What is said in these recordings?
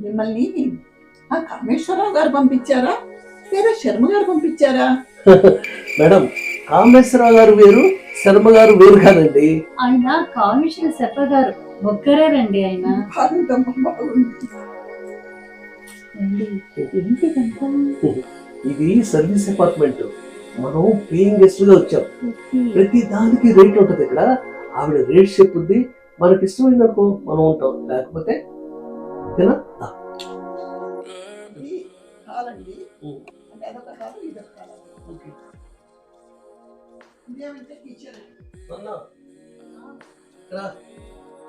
మిమ్మల్ని ఆ కామేశ్వరరావు గారు పంపించారా లేదా శర్మ గారు పంపించారా? మేడం, కామేశ్వరరావు గారు వేరు, శర్మ గారు వేరు కాదండి. ఆయన కామేశ్వర శర్మ గారు ఒక్కరేనండి. ఆయన ఇది సర్వీస్ డిపార్ట్మెంట్. మనం పేయింగ్ గెస్ట్ గా వచ్చాం. ప్రతి దానికి రేట్ ఉంటది ఇక్కడ. ఆవిడ రేట్ చెప్పుద్ది, మనకి ఇష్టమైంది అనుకో మనం ఉంటాం, లేకపోతే ఓకేనా?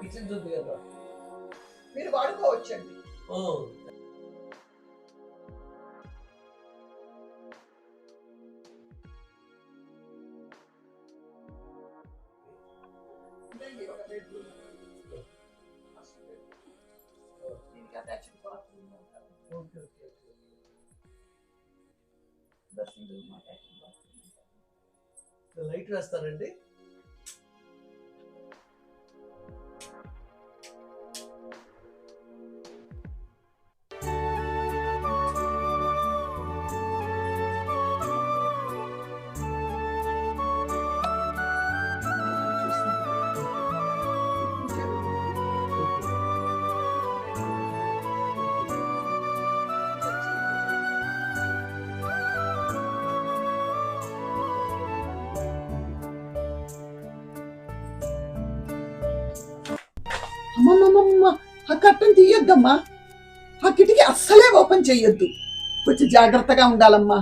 కిచెన్ చూద్ది కదా, మీరు వాడుకోవచ్చండి. లైట్ వేస్తారండి. అమ్మమ్మమ్మ, ఆ కట్టను తీయొద్దమ్మా. ఆ కిటికీ అస్సలే ఓపెన్ చెయ్యొద్దు. కొంచెం జాగ్రత్తగా ఉండాలమ్మా.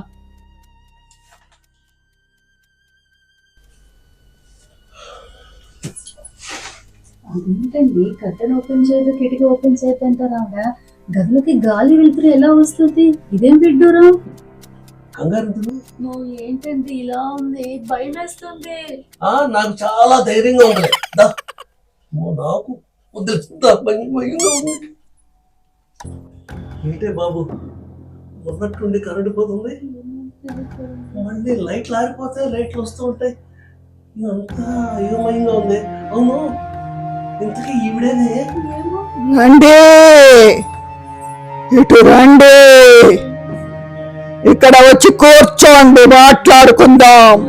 అదేంటండి, కట్టెన్ ఓపెన్ చేయదు, కిటికీ ఓపెన్ చేయదు అంటారు ఆవిడ. గదిలోకి గాలి వెళ్తురు ఎలా వస్తుంది? ఇదేం బిడ్డూరా? నువ్వు ఏంటండి ఇలా ఉంది? భయం వేస్తుంది. నాకు చాలా ధైర్యంగా ఉంది. నాకు ఏంటే బాబు, ఉన్నట్టుండి కరెంటు పోతుంది, మళ్ళీ లైట్లు ఆరిపోతాయి, లైట్లు వస్తూ ఉంటాయి. అంతా అయోమయంగా ఉంది. అవును, ఇంతకీ ఈవిడేనే? రండి, ఇటు రండి, ఇక్కడ వచ్చి కూర్చోండి, మాట్లాడుకుందాం.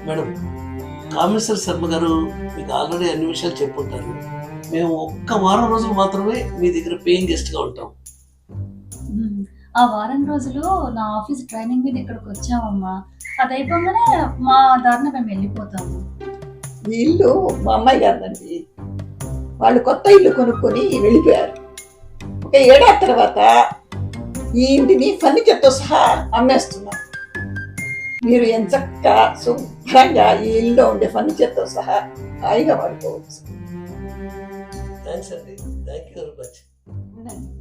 మేడం, కామేశ్వర శర్మ గారు మీకు ఆల్రెడీ అన్ని విషయాలు చెప్పుంటారు. మేము ఒక్క వారం రోజులు మాత్రమే మీ దగ్గర పేయింగ్ గెస్ట్ గా ఉంటాం. ఆ వారం రోజులు నా ఆఫీస్ ట్రైనింగ్ మీద ఇక్కడికి వచ్చామమ్మా. అది అయిపోగానే మా దారిన మేము వెళ్ళిపోతాము. ఈ ఇల్లు మా అమ్మాయి గారిదండి. వాళ్ళు కొత్త ఇల్లు కొనుక్కొని వెళ్ళిపోయారు. ఒక ఏడాది తర్వాత ఈ ఇంటిని ఫర్నిచర్తో సహా అమ్మేస్తున్నారు. మీరు ఎంచక్క శుభ్రంగా ఈ ఇల్లు ఉండే ఫర్నిచర్తో సహా హాయిగా వాడుకోవచ్చు. థ్యాంక్స్ అండి, థ్యాంక్ యూ వెరీ మచ్.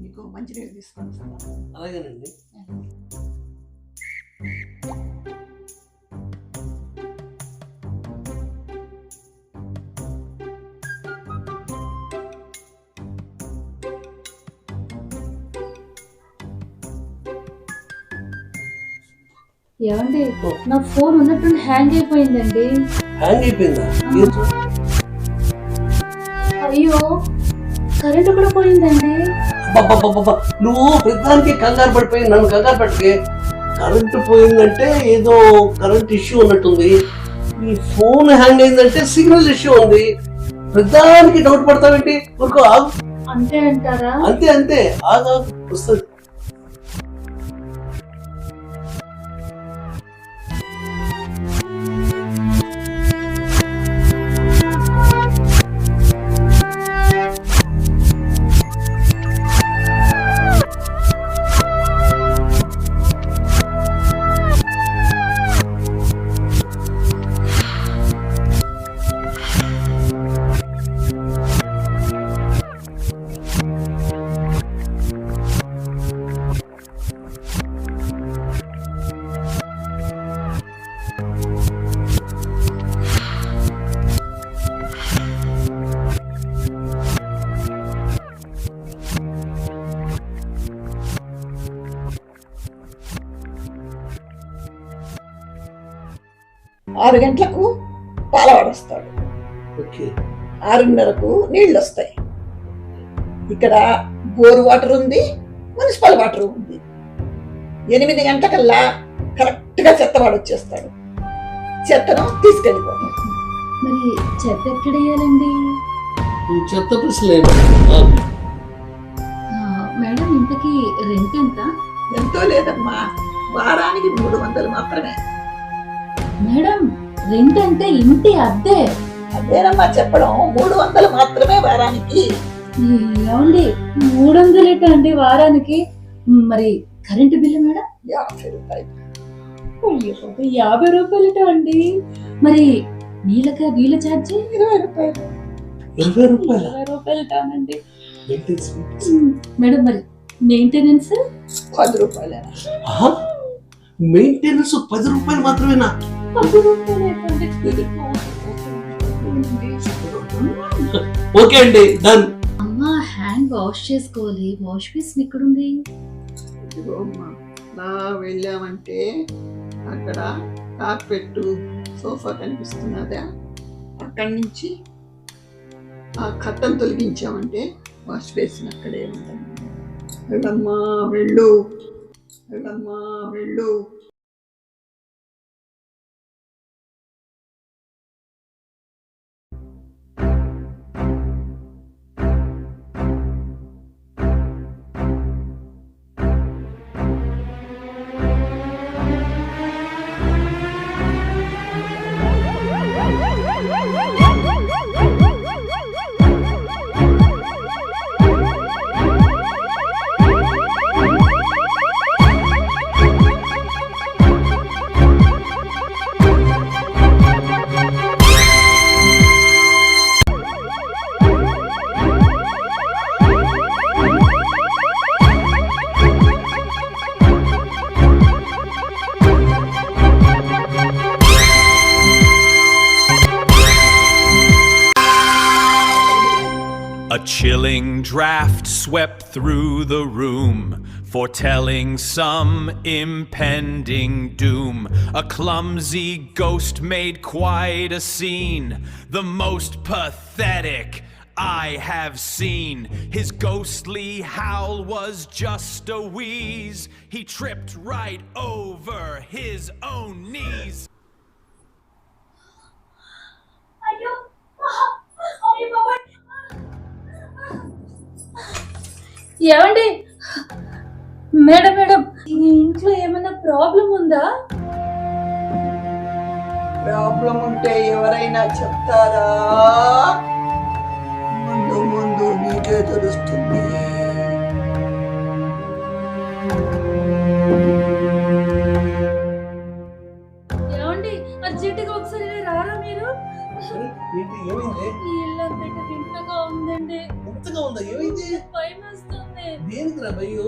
మీకు మంచి నీళ్ళు తీసుకొని వస్తాను. అలాగేనండి. ఏమండి, నా ఫోన్ ఉన్నట్టు హ్యాంగ్ అయిపోయిందండి. హ్యాంగ్ అయిపోయిందా? అయ్యో, కరెంట్ కూడా పోయిందండి. నువ్వు పెద్దానికి కంగారు పడిపోయి నన్ను కంగారు పెట్టకే. కరెంటు పోయిందంటే ఏదో కరెంట్ ఇష్యూ ఉన్నట్టుంది. ఈ ఫోన్ హ్యాంగ్ అయిందంటే సిగ్నల్ ఇష్యూ ఉంది. పెద్దానికి డౌట్ పడతావేంటి? ఊరుకో, ఆగు. అంతే అంటారా? అంతే అంతే, ఆగు, వస్తుంది. 6 గంటలకు పాలవాడొస్తాడు, ఓకే 6:30కు నీళ్ళు వస్తాయి. ఇక్కడ బోర్ వాటర్ ఉంది, మున్సిపల్ వాటర్ ఉంది. 8 గంటలకల్లా కరెక్ట్ గా చెత్తవాడు వచ్చేస్తాడు, చెత్తను తీసుకెళ్ళిపోతాడు. మరి చెత్త ఎక్కడ వేయాలండి? చెత్త ప్రశ్న మేడం ఇంతకీ రెంట్ ఎంత? ఎంతో లేదమ్మా, వారానికి 300 మాత్రమే. మేడం రెంట్ అంటే ఇంటి అద్దె. అదేనమ్మా చెప్పడం, 300 మాత్రమే వారానికి. ఏమండి 300 అండి వారానికి? మరి కరెంటు బిల్లు మేడం? 50 రూపాయలు. 50 రూపాయలట అండి. మరి నీళ్ళ ఛార్జీ 20 రూపాయలు. 20 రూపాయల 20 రూపాయలటానండి. మేడం మరి మెయింటెనెన్స్ 10 రూపాయలేనా? మెయింటెనెన్స్ 10 రూపాయలు మాత్రమేనా? 10 రూపాయలేటండి. ఓకే అండి, డన్. అమ్మా హ్యాండ్ వాష్ చేసుకోవాలి, వాష్ బేసిన్ ఎక్కడుంది? ఇదిగో అమ్మా, అలా వెళ్ళామంటే అక్కడ కార్పెట్ సోఫా కనిపిస్తున్నదా, అక్కడి నుంచి ఆ కట్టను తొలగించామంటే వాష్ బేసిన్ అక్కడే ఉంటుంది. వెళ్ళమ్మా వెళ్ళు, వెళ్ళమ్మా వెళ్ళు. A chilling draft swept through the room, foretelling some impending doom. A clumsy ghost made quite a scene, the most pathetic I have seen. His ghostly howl was just a wheeze. He tripped right over his own knees. ఏమండి madam madam ఈ ఇంట్లో ఏమైనా problem ఉందా? Problem ఉంటే ఎవరైనా చెప్తారా? ముందు ముందు నీకే తెలుస్తుంది. ఏమండి అర్జెంటుగా ఒకసారి రారా మీరు? ఏమైంది? ఈ ఇల్లంతా వింతగా ఉందండి. ఎంతగా ఉందా? ఏమైంది? భయం వస్తుంది. దేనికి రా భయ్యో?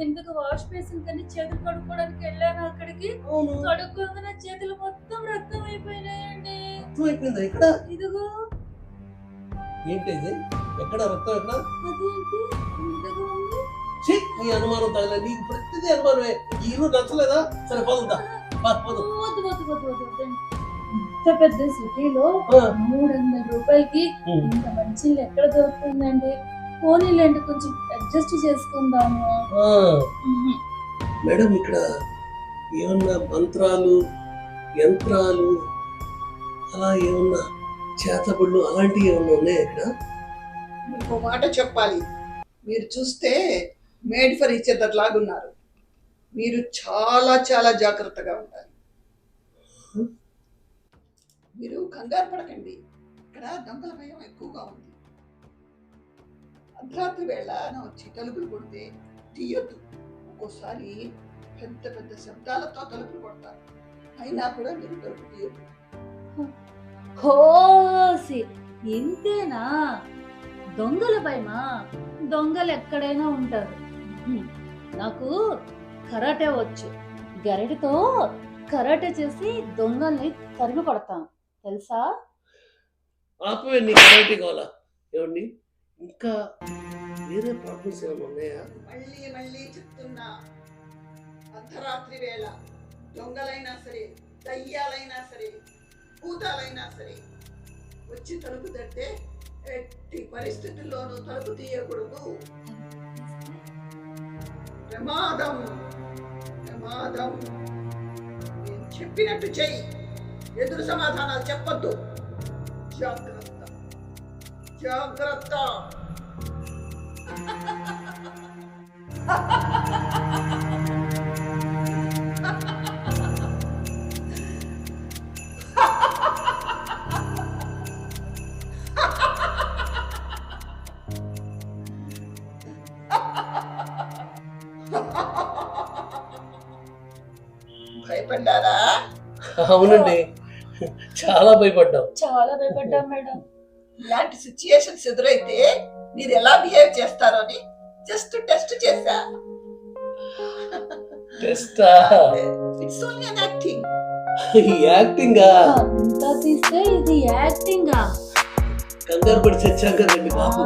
ఎందుకు వాష్ బేసిన్ కని చేతులు కడుక్కోవడానికి వెళ్ళాను. అక్కడికి కడుక్కోగానే చేతులు మొత్తం రక్తం అయిపోయినాయండి. రక్తం అయిపోయిందా? ఇక్కడ ఇదిగో. ఏంటిది? ఎక్కడ రక్తం? ఎక్కడ? అదేంటి ఇంతగా ఉంది? నీ అనుమానం తగల, నీకు ప్రతిదీ అనుమానమే. ఈ ఇల్లు నచ్చలేదా? సరే పోదుందా? ఇంత పెద్ద సిటీలో 300 రూపాయలకి ఇంత మంచి ఇల్లు ఎక్కడ దొరుకుతుందండి? పోనీలేండి కొంచెం అడ్జస్ట్ చేసుకుందాము. మేడం ఇక్కడ ఏమన్నా మంత్రాలు యంత్రాలు అలా ఏమన్నా చేతబడులు అలాంటివి ఏమన్నా ఉన్నాయా ఇక్కడ? మీకు మాట చెప్పాలి, మీరు చూస్తే మేడ్ ఫర్ ఈచ్ అదర్ లాగున్నారు. మీరు చాలా చాలా జాగ్రత్తగా ఉండాలి. మీరు కంగారు పడకండి, ఇక్కడ దొంగల భయం ఎక్కువగా ఉంది. అర్ధరాత్రి వేళ వచ్చి తలుపులు కొడితే తీయొద్దు. ఒక్కోసారి పెద్ద పెద్ద శబ్దాలతో తలుపులు కొడతారు, అయినా కూడా మీరు తలుపు తీయొద్దు. హోసి ఇంతేనా? దొంగల భయమా? దొంగలు ఎక్కడైనా ఉంటారు. నాకు కరాటే వచ్చు. గరిటతో కరాటే చేసి దొంగల్ని తరిమి కొడతాను తెలుసా? ఆపే, నీ కరాటే కావాలా? ఏమండి ఇంకా వేరే ప్రాబ్లమ్స్ ఏమైనా ఉన్నాయా? మళ్ళీ మళ్ళీ చెప్తున్నా, అర్ధరాత్రి వేళ దొంగలైనా సరే దయ్యాలైనా సరే భూతాలైనా సరే వచ్చి తలుపు తట్టే ఎట్టి పరిస్థితుల్లోనూ తలుపు తీయకూడదు. ప్రమాదం ప్రమాదం. నేను చెప్పినట్టు చెయ్యి, ఎదురు సమాధానాలు చెప్పొద్దు. జాగ్రత్త జాగ్రత్త. భయపడ్డారా? అవునండి, చాలా భయపడ్డాం. చాలా భయపడ్డాం మేడం. ఇలాంటి సిచ్యుయేషన్స్ ఎదురైతే మీరు ఎలా బిహేవ్ చేస్తారో అని జస్ట్ టెస్ట్ చేశా. టెస్టా? It's only an acting. యాక్టింగా? అంతా తీస్తే ఇది యాక్టింగా? కంగారు పడి చచ్చాం కదండి బాబు.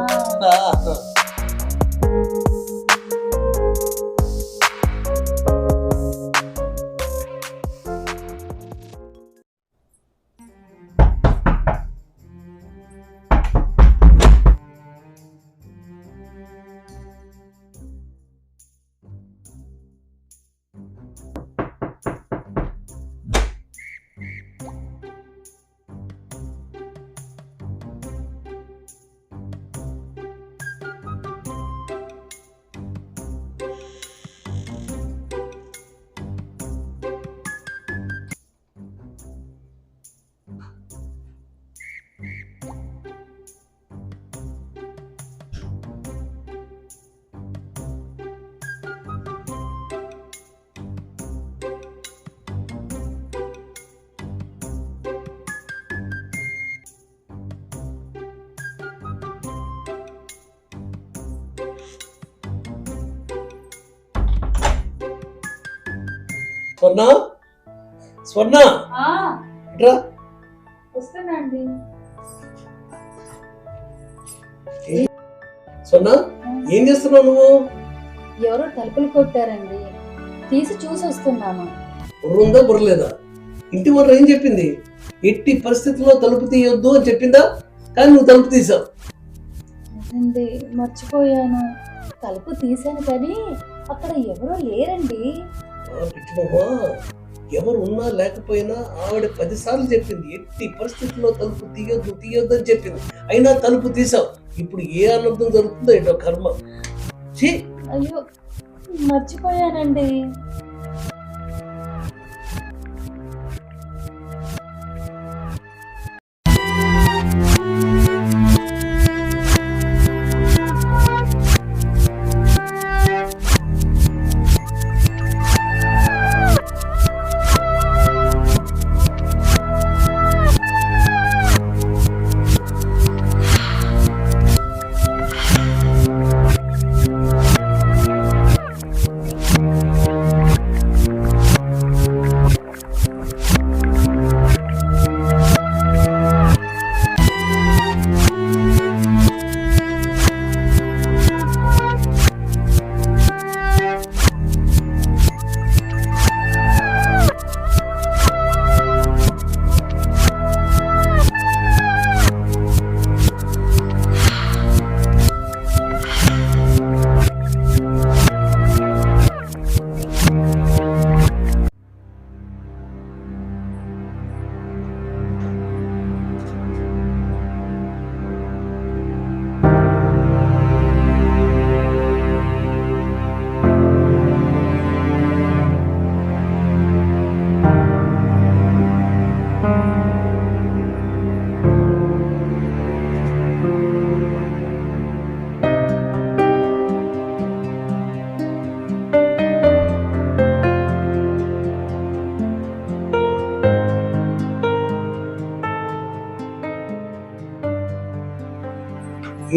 స్వర్ణ, స్వర్ణ రా. వస్తానండి. స్వర్ణ, ఏం చేస్తున్నావు నువ్వు? ఎవరో తలుపులు కొట్టారండి, తీసి చూసి వస్తున్నాను. బుర్రుందా బుర్రలేదా? ఇంటి వల్ల ఏం చెప్పింది? ఎట్టి పరిస్థితుల్లో తలుపు తీయొద్దు అని చెప్పిందా? కానీ నువ్వు తలుపు తీసావు. అదండి, మర్చిపోయాను. తలుపు తీసాను కానీ అక్కడ ఎవరో లేరండి. పిచ్చిమమ్మా, ఎవరు ఉన్నా లేకపోయినా ఆవిడ 10 సార్లు చెప్పింది ఎట్టి పరిస్థితుల్లో తలుపు తీయొద్దు తీయొద్దు అని చెప్పింది. అయినా తలుపు తీసావు. ఇప్పుడు ఏ అనర్థం జరుగుతుందో ఏంటో కర్మ. అయ్యో, మర్చిపోయానండి.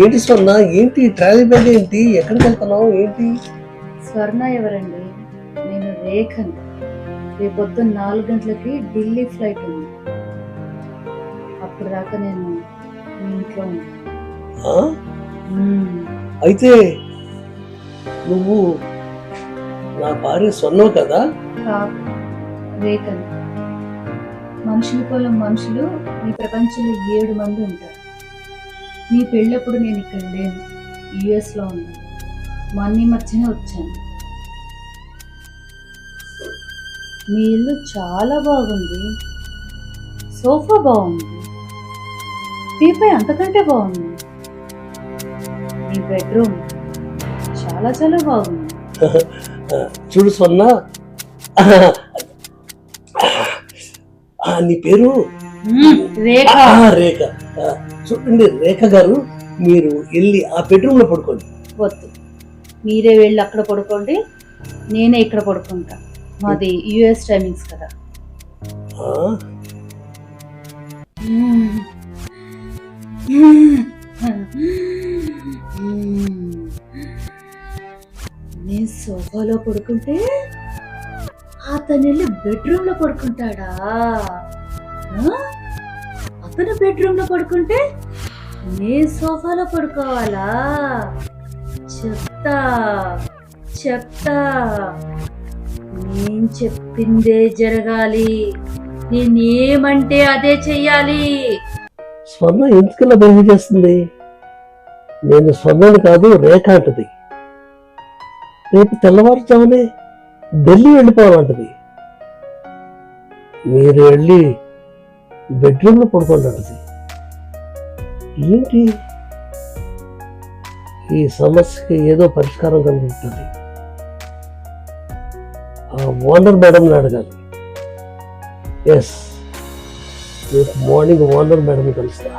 ఏంటి స్వర్ణ, ఏంటి ట్రావెల్ బ్యాగ్ ఏంటి? ఎక్కడికి వెళ్తున్నావు ఏంటి? స్వర్ణ ఎవరండి? నేను రేఖను. రేపు పొద్దున్న 4 గంటలకి ఢిల్లీ ఫ్లైట్ ఉంది. అప్పుడు దాకా నేను మీ ఇంట్లో ఉంటాను. అయితే నువ్వు నా భార్య స్వర్ణవు కదా? కాదు, రేఖను. మనుషుల పొలం మనుషులు ఈ ప్రపంచంలో 7 మంది ఉంటారు. మీ పెళ్ళప్పుడు నేను ఇక్కడ లేను, యుఎస్లో ఉన్నాను. మొన్న మధ్యనే వచ్చాను. మీ ఇల్లు చాలా బాగుంది, సోఫా బాగుంది, టీపై అంతకంటే బాగుంది. మీ బెడ్రూమ్ చాలా చాలా బాగుంది. చూడు స్వర్ణ, నీ పేరు రేఖ. రేఖ. చూడండి రేఖ గారు, మీరు వెళ్ళి ఆ బెడ్రూమ్ లో పడుకోండి. వద్దు, మీరే వెళ్ళి అక్కడ పడుకోండి, నేనే ఇక్కడ పడుకుంటా. మాది యుఎస్ టైమింగ్స్ కదా. నేను సోఫాలో పడుకుంటే అతను వెళ్ళి బెడ్రూమ్ లో పడుకుంటాడా? అతను బెడ్రూమ్ లో పడుకుంటే నేను సోఫాలో పడుకోవాలా? చెప్తా చెప్తా, నేను చెప్పిందే జరగాలి, నేనేమంటే అదే చెయ్యాలి. స్వర్ణ ఎందుకలా బిహేవ్ చేస్తుంది? నేను స్వర్ణని కాదు, రేఖ అంటది. రేపు తెల్లవారుజామునే ఢిల్లీ వెళ్ళిపోవాలంటది. మీరు వెళ్ళి బెడ్రూమ్ లో పడుకోండి అంటది. ఏంటి ఈ సమస్యకి ఏదో పరిష్కారం కనుకుంటుంది. ఆ ఓనర్ మేడంని అడగాలి. ఎస్, రేపు మార్నింగ్ ఓనర్ మేడం కలుస్తా.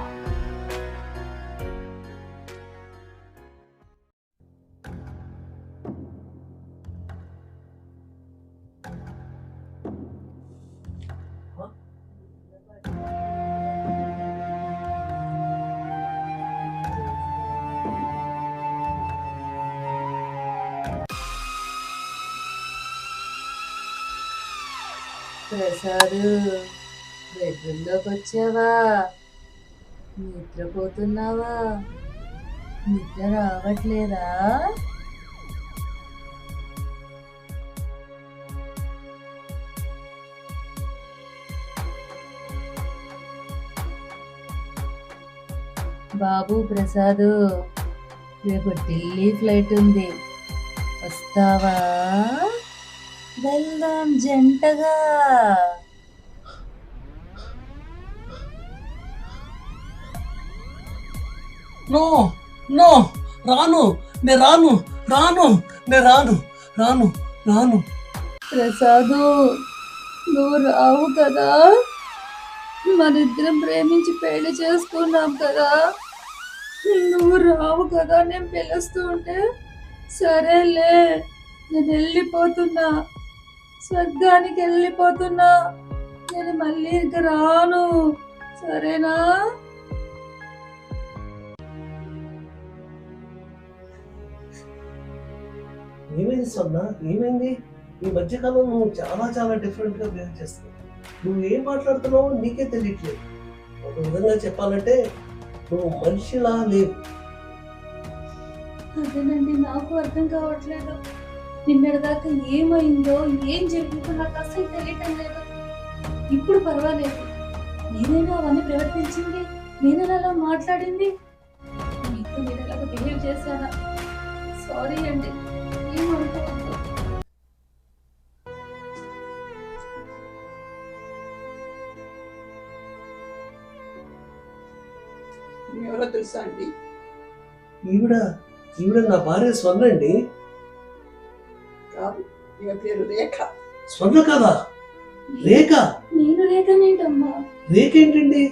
ప్రసాద్, బెడ్రూమ్లోకి వచ్చావా? నిద్రపోతున్నావా? నిద్ర రావట్లేదా? బాబు ప్రసాద్, రేపు ఢిల్లీ ఫ్లైట్ ఉంది, వస్తావా? వెళ్దాం జంటగా. నో నో, రాను, నేను రాను, రాను, నేను రాను, రాను, రాను. ప్రసాదు, నువ్వు రావు కదా? మనిద్దరం ప్రేమించి పెళ్లి చేసుకున్నాం కదా, నువ్వు రావు కదా? నేను పిలుస్తూ ఉంటే సరేలే, నేను వెళ్ళిపోతున్నా, స్వర్గానికి వెళ్ళిపోతున్నా, నేను మళ్ళీ ఇంక రాను, సరేనా? ఏమైంది స్వర్ణ, ఏమైంది? ఈ మధ్యకాలం నువ్వు చాలా చాలా డిఫరెంట్ గా బిహేవ్ చేస్తున్నావు. నువ్వు ఏం మాట్లాడుతున్నావో నీకే తెలియట్లేదు. ఒక విధంగా చెప్పాలంటే నువ్వు మనిషిలా లేవు. అదేనండి, నాకు అర్థం కావట్లేదు. నిన్నటిదాకా ఏమైందో ఏం జరిగిందో నాకు అసలు తెలియటం లేదు. ఇప్పుడు పర్వాలేదు. నేనైనా అవన్నీ ప్రవర్తించింది, నేనైనా అలా మాట్లాడింది, మీతో నేను ఎలాగ బిహేవ్ చేశానా? సారీ అండి, ఏమనుకోవద్దు. ఎవరో తెలుసా అండి? ఈవిడ నా భార్య స్వర్ణ అండి. కాదు, ఈమె పేరు రేఖ. స్వర్ణ కాదా? రేఖ. నేను రేఖనేంటమ్మా? రేఖ ఏంటండి?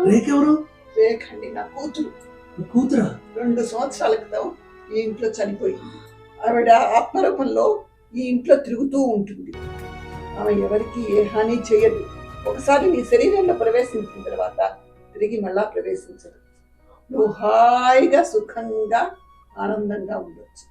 రేఖ ఎవరు? రేఖ అండి నా కూతురు. కూతురా? 2 సంవత్సరాల క్రితం ఈ ఇంట్లో చనిపోయింది. ఆవిడ ఆత్మరూపంలో ఈ ఇంట్లో తిరుగుతూ ఉంటుంది. ఆమె ఎవరికి ఏ హాని చేయదు. ఒకసారి నీ శరీరంలో ప్రవేశించిన తర్వాత తిరిగి మళ్ళా ప్రవేశించదు. నువ్వు హాయిగా సుఖంగా ఆనందంగా ఉండొచ్చు.